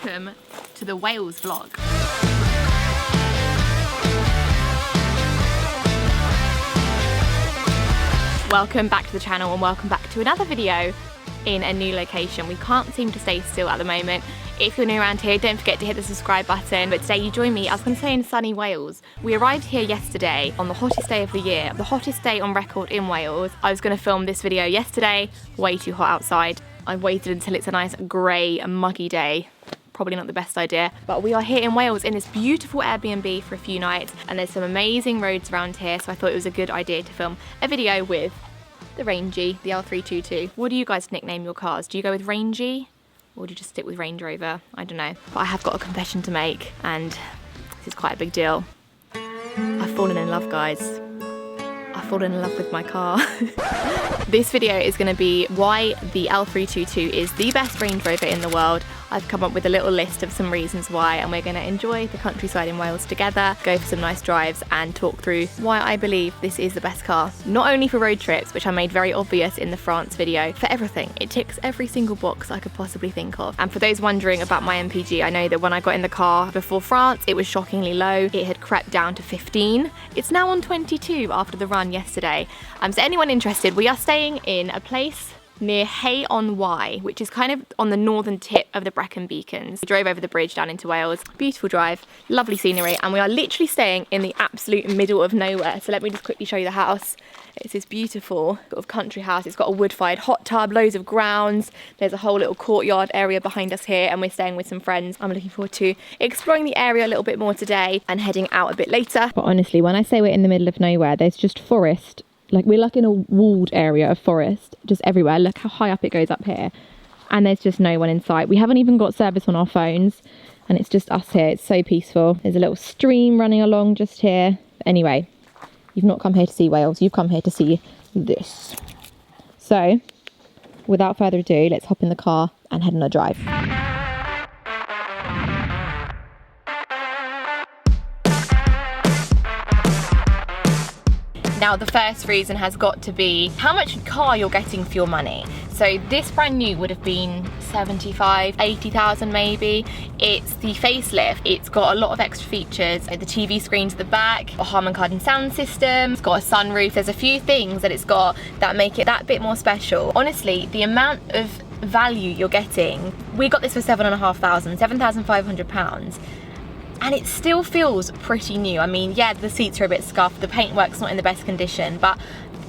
welcome to the Wales vlog. Welcome back to the channel and welcome back to another video in a new location. We can't seem to stay still at the moment. If you're new around here, don't forget to hit the subscribe button. But today you join me, I was going to say in sunny Wales. We arrived here yesterday on the hottest day of the year, the hottest day on record in Wales. I was going to film this video yesterday, way too hot outside. I waited until it's a nice grey, muggy day. Probably not the best idea, but we are here in Wales in this beautiful Airbnb for a few nights, and there's some amazing roads around here, so I thought it was a good idea to film a video with the Rangey, the L322. What do you guys nickname your cars? Do you go with Rangey or do you just stick with Range Rover? I don't know, but I have got a confession to make, and this is quite a big deal. I've fallen in love, guys. I've fallen in love with my car. This video is going to be why the L322 is the best Range Rover in the world. I've come up with a little list of some reasons why, and we're going to enjoy the countryside in Wales together, go for some nice drives and talk through why I believe this is the best car. Not only for road trips, which I made very obvious in the France video, for everything. It ticks every single box I could possibly think of. And for those wondering about my MPG, I know that when I got in the car before France, it was shockingly low. It had crept down to 15. It's now on 22 after the run yesterday. So anyone interested, we are staying in a place near Hay-on-Wye, which is kind of on the northern tip of the Brecon Beacons. We drove over the bridge down into Wales. Beautiful drive, lovely scenery, and we are literally staying in the absolute middle of nowhere. So let me just quickly show you the house. It's this beautiful sort of country house. It's got a wood-fired hot tub, loads of grounds. There's a whole little courtyard area behind us here, and we're staying with some friends. I'm looking forward to exploring the area a little bit more today and heading out a bit later. But honestly, when I say we're in the middle of nowhere, there's just forest. Like, we're like in a walled area of forest, just everywhere. Look how high up it goes up here. And there's just no one in sight. We haven't even got service on our phones, and it's just us here. It's so peaceful. There's a little stream running along just here. But anyway, you've not come here to see Wales. You've come here to see this. So, without further ado, let's hop in the car and head on a drive. Now, the first reason has got to be how much car you're getting for your money. So this brand new would have been 75, 80,000 maybe. It's the facelift. It's got a lot of extra features. The TV screen to the back, a Harman Kardon sound system, it's got a sunroof. There's a few things that it's got that make it that bit more special. Honestly, the amount of value you're getting, we got this for £7,500. And it still feels pretty new. I mean, yeah, the seats are a bit scuffed, the paintwork's not in the best condition, but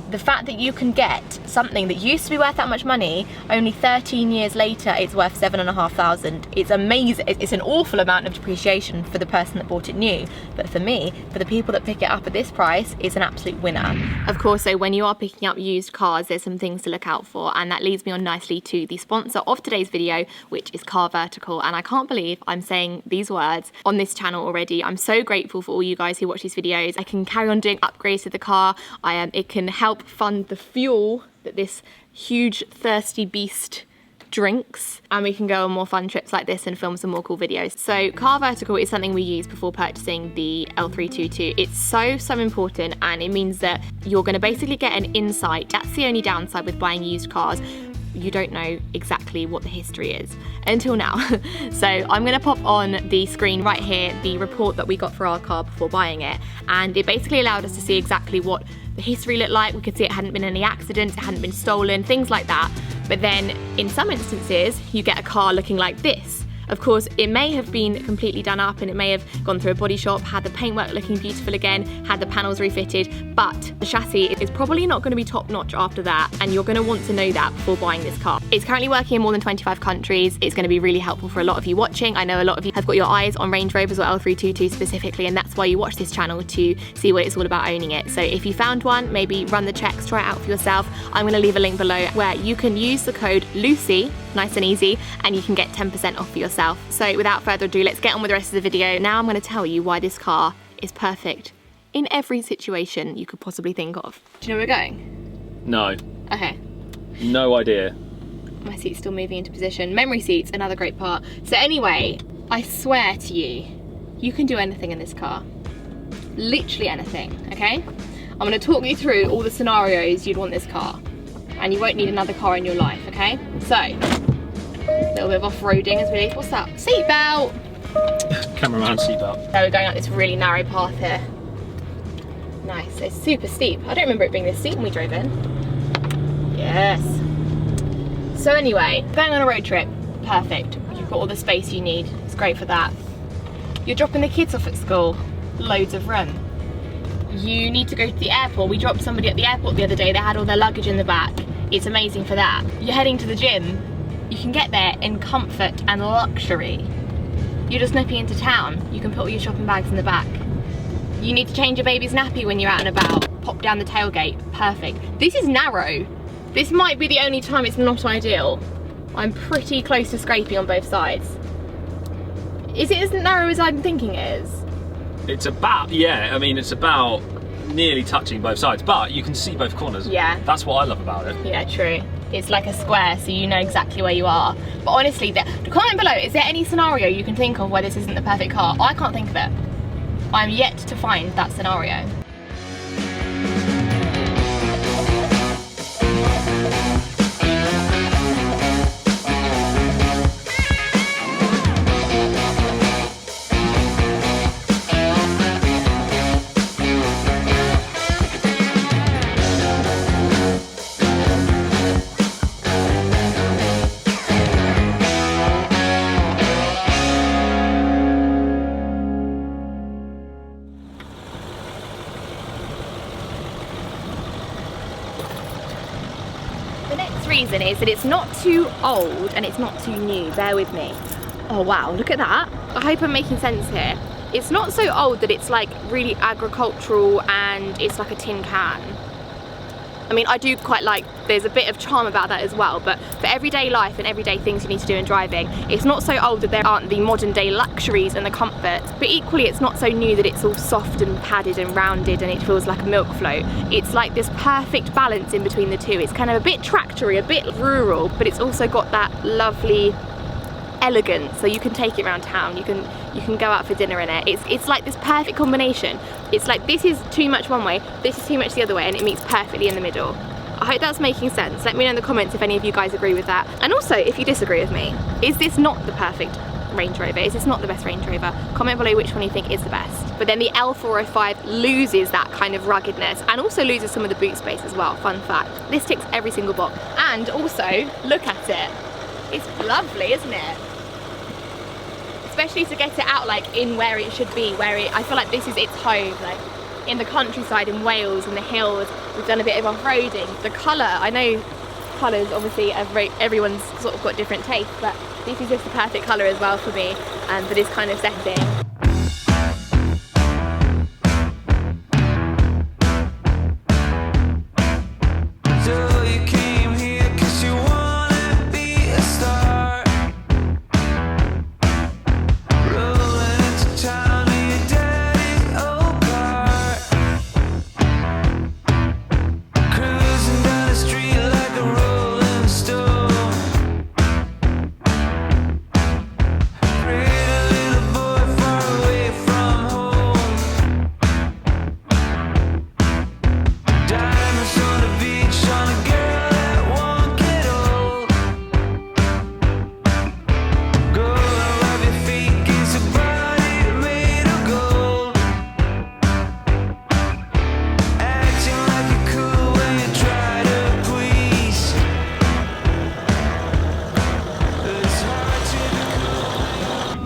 the fact that you can get something that used to be worth that much money, only 13 years later, it's worth £7,500. It's amazing. It's an awful amount of depreciation for the person that bought it new. But for me, for the people that pick it up at this price, it's an absolute winner. Of course, so when you are picking up used cars, there's some things to look out for. And that leads me on nicely to the sponsor of today's video, which is Car Vertical. And I can't believe I'm saying these words on this channel already. I'm so grateful for all you guys who watch these videos. I can carry on doing upgrades to the car. It can help fund the fuel that this huge thirsty beast drinks, and we can go on more fun trips like this and film some more cool videos. So Car Vertical is something we use before purchasing the L322. It's so important, and it means that you're going to basically get an insight. That's the only downside with buying used cars. You don't know exactly what the history is until now. So I'm going to pop on the screen right here the report that we got for our car before buying it, and it basically allowed us to see exactly what the history looked like. We could see it hadn't been any accidents, it hadn't been stolen, things like that. But then in some instances you get a car looking like this. Of course, it may have been completely done up and it may have gone through a body shop, had the paintwork looking beautiful again, had the panels refitted, but the chassis is probably not going to be top notch after that, and you're going to want to know that before buying this car. It's currently working in more than 25 countries. It's going to be really helpful for a lot of you watching. I know a lot of you have got your eyes on Range Rovers or L322 specifically, and that's why you watch this channel, to see what it's all about owning it. So if you found one, maybe run the checks, try it out for yourself. I'm going to leave a link below where you can use the code LUCY, nice and easy, and you can get 10% off for yourself. So without further ado, let's get on with the rest of the video. Now I'm going to tell you why this car is perfect in every situation you could possibly think of. Do you know where we're going? No. Okay. No idea. My seat's still moving into position. Memory seats, another great part. So anyway, I swear to you, you can do anything in this car. Literally anything, okay? I'm going to talk you through all the scenarios you'd want this car, and you won't need another car in your life, okay? So, little bit of off-roading as we leave. What's that? Seatbelt! Cameraman seatbelt. So we're going up this really narrow path here. Nice, it's super steep. I don't remember it being this steep when we drove in. Yes. So anyway, going on a road trip, perfect. You've got all the space you need, it's great for that. You're dropping the kids off at school, loads of room. You need to go to the airport. We dropped somebody at the airport the other day, they had all their luggage in the back. It's amazing for that. You're heading to the gym, you can get there in comfort and luxury. You're just nipping into town, you can put all your shopping bags in the back. You need to change your baby's nappy when you're out and about, pop down the tailgate, perfect. This is narrow. This might be the only time it's not ideal. I'm pretty close to scraping on both sides. Is it as narrow as I'm thinking it is? It's about, yeah, I mean, it's about nearly touching both sides, but you can see both corners. Yeah. That's what I love about it. Yeah, true. It's like a square, so you know exactly where you are. But honestly, comment below, is there any scenario you can think of where this isn't the perfect car? I can't think of it. I'm yet to find that scenario. Reason is that it's not too old and it's not too new. Bear with me. Oh wow, look at that. I hope I'm making sense here. It's not so old that it's like really agricultural and it's like a tin can. I mean, I do quite like, there's a bit of charm about that as well, but for everyday life and everyday things you need to do in driving, it's not so old that there aren't the modern day luxuries and the comforts, but equally it's not so new that it's all soft and padded and rounded and it feels like a milk float. It's like this perfect balance in between the two. It's kind of a bit tractory, a bit rural, but it's also got that lovely elegance, so you can take it around town, you can go out for dinner in it. It's like this perfect combination. It's like this is too much one way, this is too much the other way, and it meets perfectly in the middle. I hope that's making sense. Let me know in the comments if any of you guys agree with that, and also if you disagree with me. Is this not the perfect Range Rover? Is this not the best Range Rover? Comment below which one you think is the best. But then the L405 loses that kind of ruggedness and also loses some of the boot space as well. Fun fact. This ticks every single box. And also, look at it. It's lovely, isn't it? Especially to get it out like in where it should be, I feel like this is its home, like in the countryside, in Wales, in the hills. We've done a bit of off-roading. The colour, I know colours obviously everyone's sort of got different tastes, but this is just the perfect colour as well for me and for this kind of setting.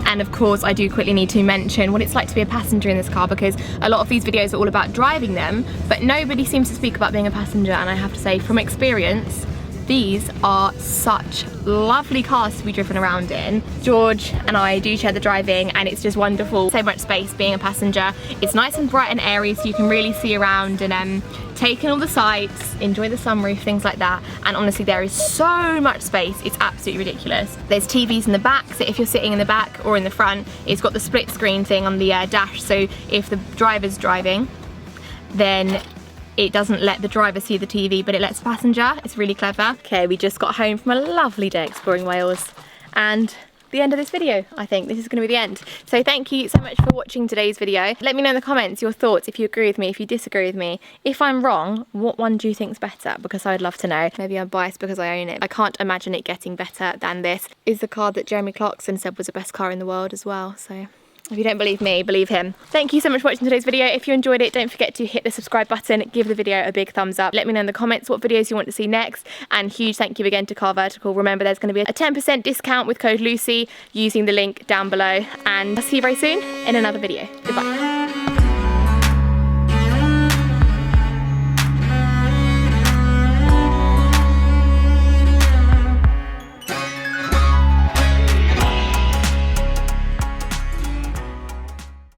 And of course, I do quickly need to mention what it's like to be a passenger in this car, because a lot of these videos are all about driving them, but nobody seems to speak about being a passenger. And I have to say, from experience, these are such lovely cars to be driven around in. George and I do share the driving and it's just wonderful. So much space being a passenger. It's nice and bright and airy, so you can really see around and take in all the sights, enjoy the sunroof, things like that. And honestly, there is so much space, it's absolutely ridiculous. There's TVs in the back, so if you're sitting in the back or in the front, it's got the split screen thing on the dash, so if the driver's driving, then it doesn't let the driver see the TV, but it lets the passenger. It's really clever. Okay, we just got home from a lovely day exploring Wales, and the end of this video, I think. This is going to be the end. So thank you so much for watching today's video. Let me know in the comments your thoughts, if you agree with me, if you disagree with me. If I'm wrong, what one do you think's better? Because I would love to know. Maybe I'm biased because I own it. I can't imagine it getting better than this. Is the car that Jeremy Clarkson said was the best car in the world as well. So if you don't believe me, believe him. Thank you so much for watching today's video. If you enjoyed it, don't forget to hit the subscribe button, give the video a big thumbs up. Let me know in the comments what videos you want to see next. And huge thank you again to Car Vertical. Remember, there's going to be a 10% discount with code Lucy using the link down below. And I'll see you very soon in another video. Goodbye.